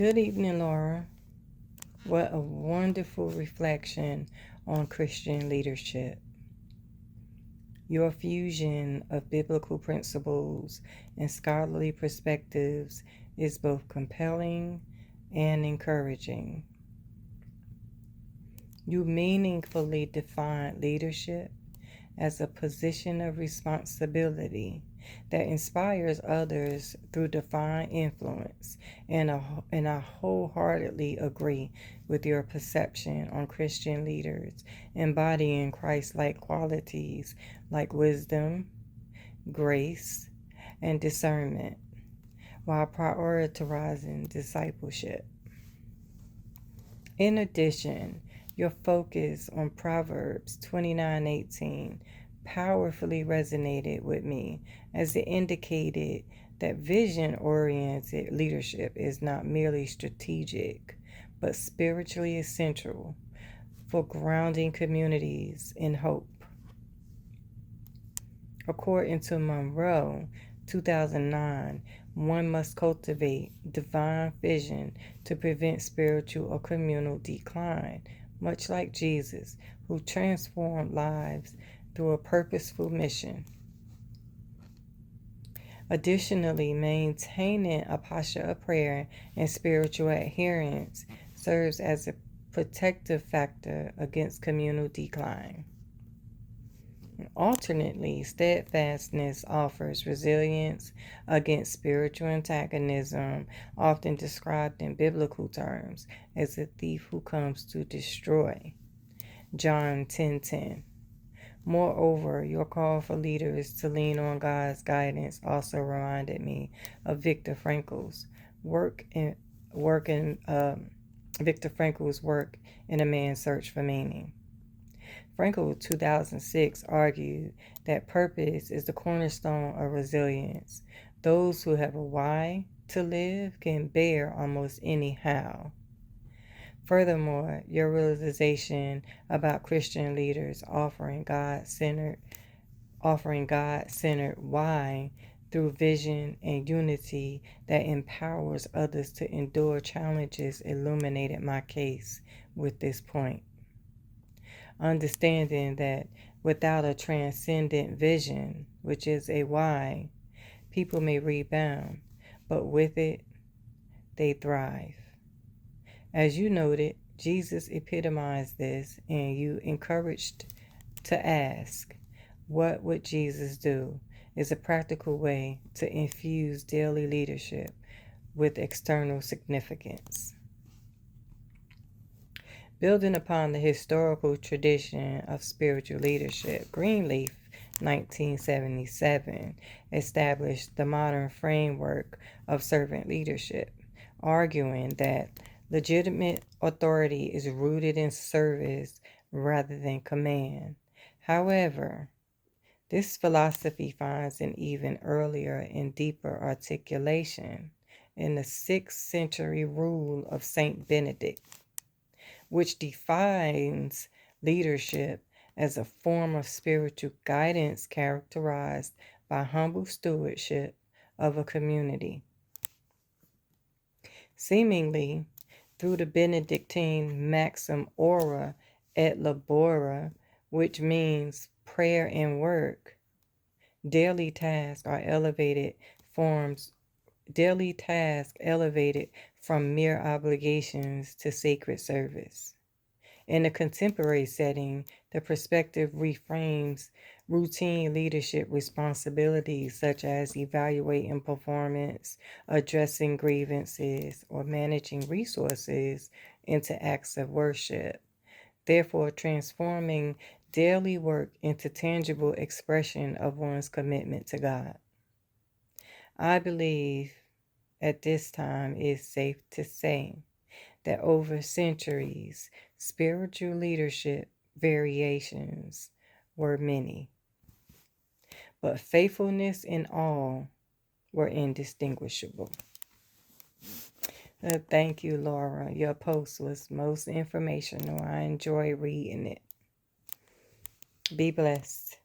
Good evening, Laura. What a wonderful reflection on Christian leadership. Your fusion of biblical principles and scholarly perspectives is both compelling and encouraging. You meaningfully define leadership as a position of responsibility that inspires others through divine influence, and I wholeheartedly agree with your perception on Christian leaders embodying Christ-like qualities like wisdom, grace, and discernment while prioritizing discipleship. In addition, your focus on Proverbs 29:18 powerfully resonated with me as it indicated that vision-oriented leadership is not merely strategic, but spiritually essential for grounding communities in hope. According to Monroe, 2009, one must cultivate divine vision to prevent spiritual or communal decline, much like Jesus, who transformed lives through a purposeful mission. Additionally, maintaining a posture of prayer and spiritual adherence serves as a protective factor against communal decline. Alternately, steadfastness offers resilience against spiritual antagonism, often described in biblical terms as a thief who comes to destroy. John 10:10. Moreover, your call for leaders to lean on God's guidance also reminded me of Viktor Frankl's work in A Man's Search for Meaning. Frankl, 2006, argued that purpose is the cornerstone of resilience. Those who have a why to live can bear almost any how. Furthermore, your realization about Christian leaders offering God-centered why through vision and unity that empowers others to endure challenges illuminated my case with this point. Understanding that without a transcendent vision, which is a why, people may rebound, but with it, they thrive. As you noted, Jesus epitomized this, and you encouraged to ask, what would Jesus do? Is a practical way to infuse daily leadership with external significance. Building upon the historical tradition of spiritual leadership, Greenleaf, 1977, established the modern framework of servant leadership, arguing that legitimate authority is rooted in service rather than command. However, this philosophy finds an even earlier and deeper articulation in the 6th century rule of Saint Benedict, which defines leadership as a form of spiritual guidance characterized by humble stewardship of a community. Seemingly, through the Benedictine maxim ora et labora, which means prayer and work, daily tasks elevated from mere obligations to sacred service. In a contemporary setting, the perspective reframes routine leadership responsibilities such as evaluating performance, addressing grievances, or managing resources into acts of worship, therefore transforming daily work into tangible expression of one's commitment to God. I believe at this time it's safe to say that over centuries, spiritual leadership variations were many, but faithfulness in all were indistinguishable. Thank you, Laura. Your post was most informational. I enjoy reading it. Be blessed.